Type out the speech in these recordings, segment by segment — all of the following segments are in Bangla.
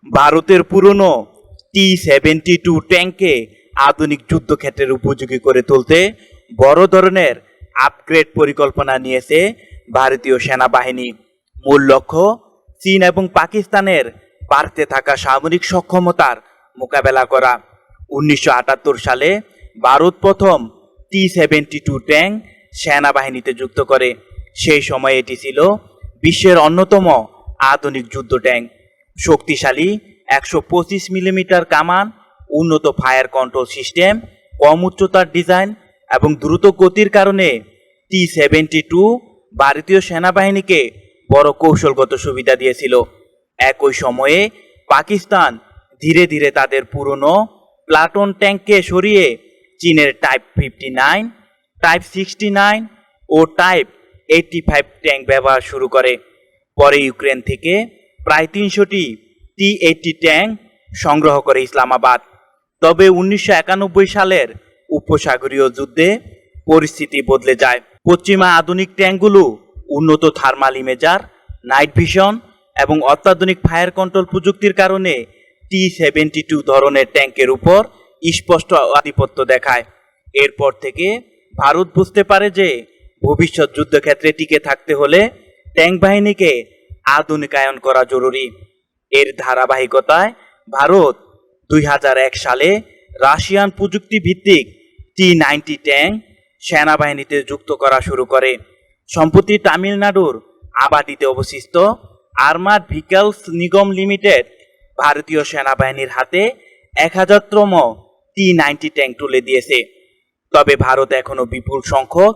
ভারতের পুরনো T-72 ট্যাঙ্ককে আধুনিক যুদ্ধক্ষেত্রের উপযোগী করে তুলতে বড় ধরনের আপগ্রেড পরিকল্পনা নিয়েছে ভারতীয় সেনাবাহিনী। মূল লক্ষ্য চীন এবং পাকিস্তানের বাড়তে থাকা সামরিক সক্ষমতার মোকাবেলা করা। 1978 সালে ভারত প্রথম T-72 ট্যাঙ্ক সেনাবাহিনীতে যুক্ত করে। সেই সময় এটি ছিল বিশ্বের অন্যতম আধুনিক যুদ্ধ ট্যাঙ্ক। শক্তিশালী 125 মিলিমিটার কামান, উন্নত ফায়ার কন্ট্রোল সিস্টেম, কম উচ্চতার ডিজাইন এবং দ্রুত গতির কারণে T-72 ভারতীয় সেনাবাহিনীকে বড় কৌশলগত সুবিধা দিয়েছিল। একই সময়ে পাকিস্তান ধীরে ধীরে তাদের পুরনো প্লাটুন ট্যাঙ্ককে সরিয়ে চীনের টাইপ 59, টাইপ 69 ও টাইপ 85 ট্যাঙ্ক ব্যবহার শুরু করে। পরে ইউক্রেন থেকে প্রায় 300টি T-80 ট্যাঙ্ক সংগ্রহ করে ইসলামাবাদ। তবে 1991 সালের উপসাগরীয় যুদ্ধে পরিস্থিতি বদলে যায়। পশ্চিমা আধুনিক ট্যাঙ্কগুলো উন্নত থার্মাল ইমেজার, নাইট ভিশন এবং অত্যাধুনিক ফায়ার কন্ট্রোল প্রযুক্তির কারণে T-72 ধরনের ট্যাঙ্কের উপর স্পষ্ট আধিপত্য দেখায়। এরপর থেকে ভারত বুঝতে পারে যে ভবিষ্যৎ যুদ্ধক্ষেত্রে টিকে থাকতে হলে ট্যাঙ্ক বাহিনীকে আধুনিকায়ন করা জরুরি। এর ধারাবাহিকতায় ভারত 2001 সালে রাশিয়ান প্রযুক্তি ভিত্তিক T-90 ট্যাঙ্ক সেনাবাহিনীতে যুক্ত করা শুরু করে। সম্প্রতি তামিলনাড়ুর আবাটিতে অবস্থিত আর্মার্ড ভেহিকলস নিগম লিমিটেড ভারতীয় সেনাবাহিনীর হাতে 1000তম T-90 ট্যাঙ্ক তুলে দিয়েছে। তবে ভারত এখনও বিপুল সংখ্যক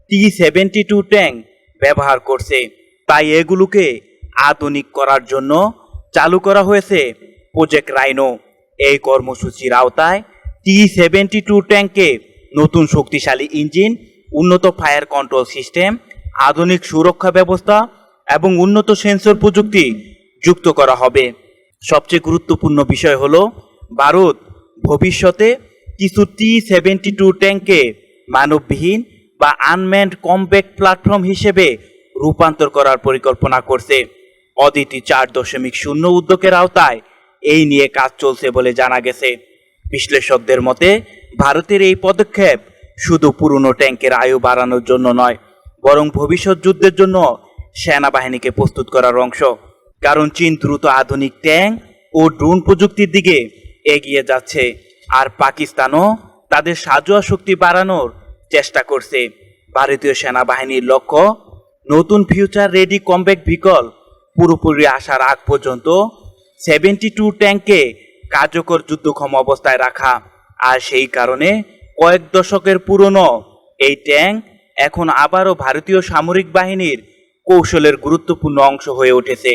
T-72 ট্যাঙ্ক ব্যবহার করছে, তাই এগুলোকে আধুনিক করার জন্য চালু করা হয়েছে প্রজেক্ট রাইনো। এই কর্মসূচির আওতায় T-72 ট্যাঙ্কে নতুন শক্তিশালী ইঞ্জিন, উন্নত ফায়ার কন্ট্রোল সিস্টেম, আধুনিক সুরক্ষা ব্যবস্থা এবং উন্নত সেন্সর প্রযুক্তি যুক্ত করা হবে। সবচেয়ে গুরুত্বপূর্ণ বিষয় হলো ভারত ভবিষ্যতে কিছু T-72 ট্যাঙ্ককে মানববিহীন বা আনম্যান্ড কমব্যাট প্ল্যাটফর্ম হিসেবে রূপান্তর করার পরিকল্পনা করছে। অদিতি 4.0 উদ্যোগের আওতায় এই নিয়ে কাজ চলছে বলে জানা গেছে। বিশ্লেষকদের মতে ভারতের এই পদক্ষেপ শুধু পুরনো ট্যাঙ্কের আয়ু বাড়ানোর জন্য নয়, বরং ভবিষ্যৎ যুদ্ধের জন্য সেনাবাহিনীকে প্রস্তুত করার অংশ। কারণ চীন দ্রুত আধুনিক ট্যাঙ্ক ও ড্রোন প্রযুক্তির দিকে এগিয়ে যাচ্ছে, আর পাকিস্তানও তাদের সাজোয়া শক্তি বাড়ানোর চেষ্টা করছে। ভারতীয় সেনাবাহিনীর লক্ষ্য নতুন ফিউচার রেডি কমব্যাট ভেহিকল পুরোপুরি আসার আগ পর্যন্ত 72 ট্যাঙ্ককে কার্যকর যুদ্ধক্ষম অবস্থায় রাখা। আর সেই কারণে কয়েক দশকের পুরনো এই ট্যাঙ্ক এখন আবারও ভারতীয় সামরিক বাহিনীর কৌশলের গুরুত্বপূর্ণ অংশ হয়ে উঠেছে।